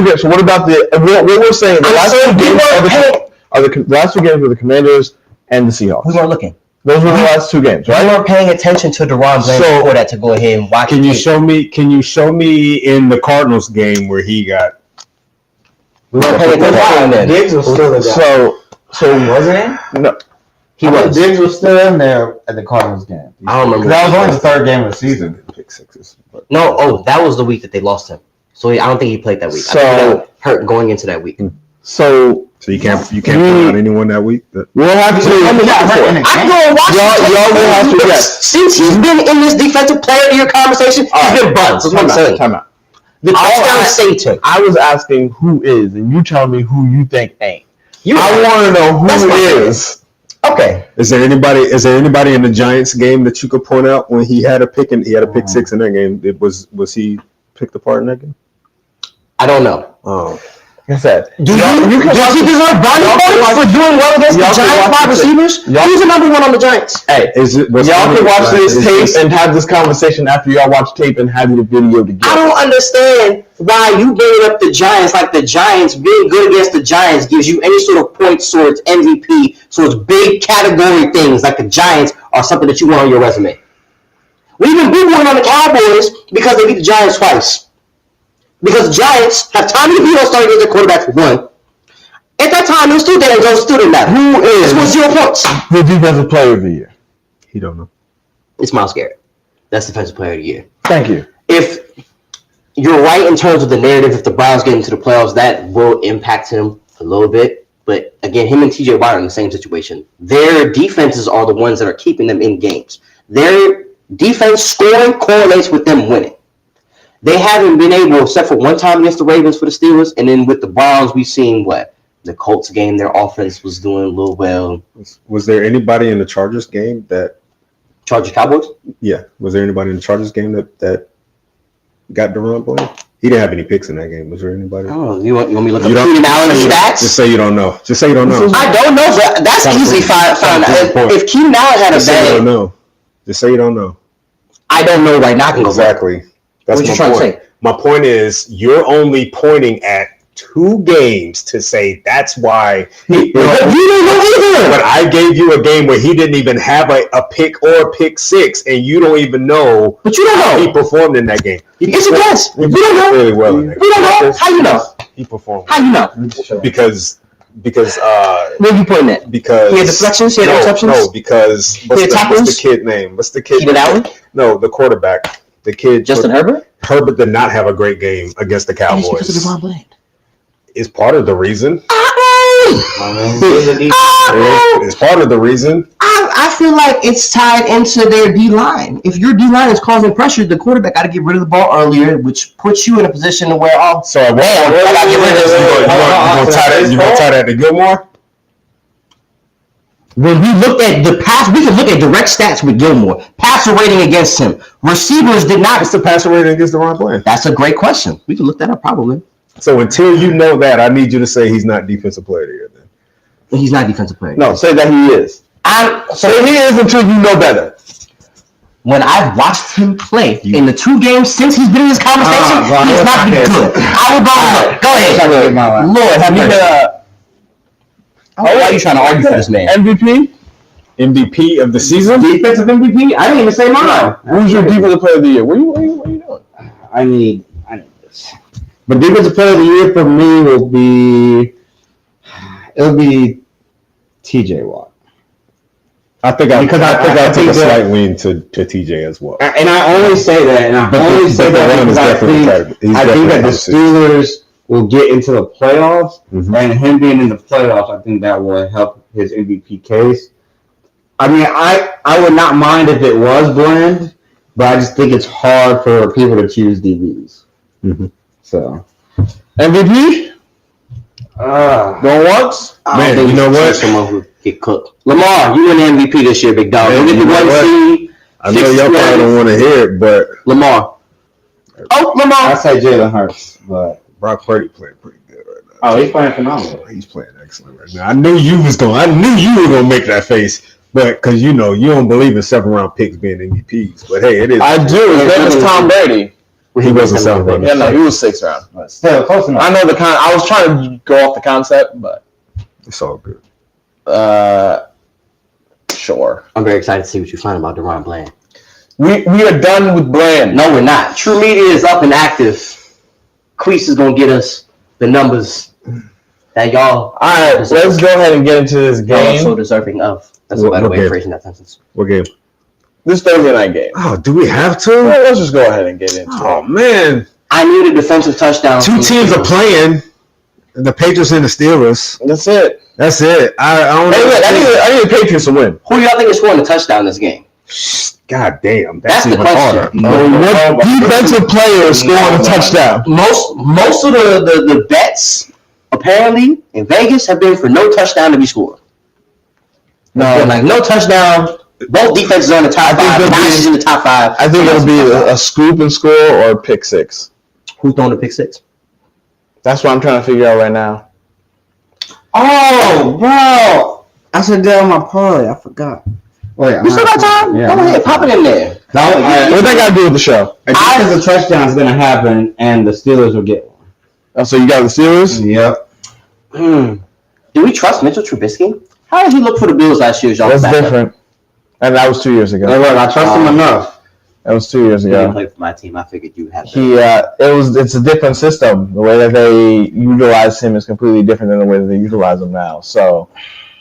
games. So what about what we're saying? The last 2 games were the Commanders and the Seahawks. We weren't looking. Those were the last 2 games, right? We weren't paying attention to Dewan Bland before that to go ahead and watch. Can you show me in the Cardinals game where he got? We weren't paying attention then. Diggs was still in there. So wasn't it? No, he was. Diggs was still in there at the Cardinals game. I don't remember. That was only the 3rd game of the season. Pick sixes. No, that was the week that they lost him. So I don't think he played that week. So, I think he got hurt going into that week. So you can't point out anyone that week. We'll have to. I go and watch y'all will have to guess. Since he's been in this defensive player of the year conversation, he's been buns. That's what I'm saying. Time out. The touchdown saved him. I was asking who is, and you tell me who you think ain't. I want to know who is. Okay. Is there anybody in the Giants game that you could point out when he had a pick and he had a pick 6 in that game? Was he picked apart in that game? I don't know. Oh. Like I said, does he deserve brownie points for doing well against the Giants wide receivers? Who's the number 1 on the Giants? Hey, y'all can watch this tape and have this conversation after y'all watch tape and have the video together. I don't understand why you bring up the Giants like the Giants being good against the Giants gives you any sort of points towards MVP, towards big category things like the Giants are something that you want on your resume. We've been boo-booing on the Cowboys because they beat the Giants twice. Because the Giants have Tommy DeVito starting as their quarterback for 1. At that time, it was still Daniel Jones, still didn't matter. Who is? It was 0 points. The defensive player of the year. He don't know. It's Myles Garrett. That's defensive player of the year. Thank you. If you're right in terms of the narrative, if the Browns get into the playoffs, that will impact him a little bit. But again, him and TJ Watt are in the same situation. Their defenses are the ones that are keeping them in games. Their defense scoring correlates with them winning. They haven't been able, except for one time against the Ravens for the Steelers, and then with the Browns, we've seen the Colts game. Their offense was doing a little well. Was there anybody in the Chargers game that? Chargers Cowboys? Yeah. Was there anybody in the Chargers game that got Dewan Bland? He didn't have any picks in that game. Was there anybody? Oh, you want me to look up Keenan Allen's stats? Just say you don't know. Just say you don't know. I don't know, but that's easy. Find out. If Keenan Allen had a Just say you bad, don't know. Just say you don't know. I don't know right now. I can go back. Exactly. That's What you my trying to point. say? My point is, you're only pointing at 2 games to say that's why. You don't know either. But I gave you a game where he didn't even have a pick or a pick 6, and you don't even know. But you don't how know. he performed in that game. It's a guess. He You don't performed know. really well in that You game. don't know. How you know? He performed How you know? because Where you pointing at? because He had deflections. He had interceptions. No, because what's had the tackles? kid name? What's the kid? Keenan Allen? No, the quarterback. The kid. Justin Herbert. Herbert did not have a great game against the Cowboys. Is part of the reason. It's part of the reason. I feel like it's tied into their D-line. If your D-line is causing pressure, the quarterback got to get rid of the ball earlier, which puts you in a position to where, I got to get rid of this. You gonna tie that to Gilmore? When we looked at the pass, we can look at direct stats with Gilmore. Passer rating against him. Receivers did not. What's the passer rating against Dewan Bland? That's a great question. We can look that up probably. So until you know that, I need you to say he's not defensive player of the year then. He's not defensive player. No, say that he is. Say he is until you know better. when I've watched him play in the 2 games since he's been in this conversation, he's not been good. I will go ahead. Lord, have you why are you trying to argue for this man? MVP of the season? Defensive MVP? I didn't even say mine. Who's your defensive player of the year? What are you doing? I need this. But defensive player of the year for me will be TJ Watt. I think I take a slight lean to TJ as well. And I only say that, because I think that the Steelers will get into the playoffs, and him being in the playoffs, I think that will help his MVP case. I mean, I would not mind if it was Bland, but I just think it's hard for people to choose DBs. So, MVP? Going once? Man, you know what? Someone who get cooked. Lamar, you win the MVP this year, big dog. You get the 1 seed. I know y'all probably don't want to hear it, but Lamar. Oh, Lamar. I say Jalen Hurts, but Brock Purdy playing pretty good right now. Oh, he's playing phenomenal. He's playing excellent right now. I knew you were gonna make that face, but because you don't believe in 7th-round picks being MVPs. But hey, it is. I do. His name is Tom Brady. He wasn't 7th round. Yeah, no, he was 6th round. But still, close enough. I know I was trying to go off the concept, but It's all good. Sure. I'm very excited to see what you find about DeRon Bland. We are done with Bland. No, we're not. True Media is up and active. Queese is gonna get us the numbers that y'all. All right, let's go ahead and get into this game. So deserving of. That's a better way of phrasing that sentence. What game? This Thursday night game. Oh, do we have to? Well, let's just go ahead and get into Oh it. man, I need a defensive touchdown. 2 teams are playing. The Patriots and the Steelers. That's it. That's it. I don't know. Hey, look, I need the Patriots to win. Who do y'all think is scoring a touchdown this game? God damn, That's the even question. harder. What defensive player is scoring a touchdown? Most of the bets apparently in Vegas have been for no touchdown to be scored. No, like no touchdown. Both defenses are in the top 5. Nash in the top 5. I think it'll be a scoop and score or a pick 6. Who's throwing the pick 6? That's what I'm trying to figure out right now. Oh, bro! I said that on my parlay. I forgot. Wait, You still got time? Yeah, Go ahead, pop it in there. What they got to do with the show? I think the touchdown is going to happen, and the Steelers will get one. Oh, so you got the Steelers? Yep. Do we trust Mitchell Trubisky? How did he look for the Bills last year? That's different. And that was 2 years ago. Hey, look, I trust him enough. That was 2 years He didn't ago. play for my team. I figured you had to. It's a different system. The way that they utilize him is completely different than the way that they utilize him now. So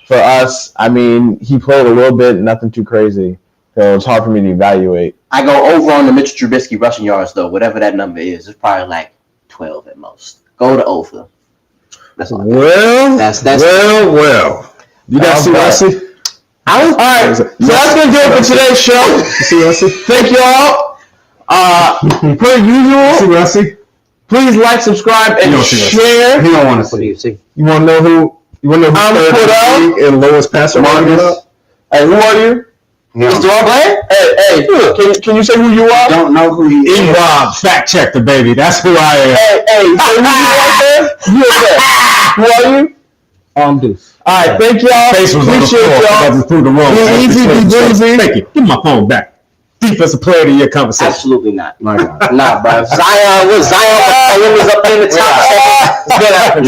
for us, I mean, he played a little bit, nothing too crazy. So it's hard for me to evaluate. I go over on the Mitchell Trubisky rushing yards, though. Whatever that number is, it's probably like 12 at most. Go to over. That's all. Well, That's well. You got CYC? All right, so that's going to do it for today's show. CYC? Thank you all. Per usual, CYC? please like, subscribe, and share. He don't want to What do see. you see? You want to know who? You want to know who's third in the league and lowest passer rating? Hey, who are you? Is DeRon Bland? Hey, can you say who you are? Don't know who he is. E-Rob, fact check the baby. That's who I am. Hey, say who you are, man? Who are you? Deuce. All right, thank y'all. Face was on the Appreciate floor. y'all. I was through the room. Be easy, be breezy. Thank you. Give my phone back. Defensive player of the year conversation. Absolutely not. My God. Nah, bro. Zion was up in the top 7. It's gonna happen.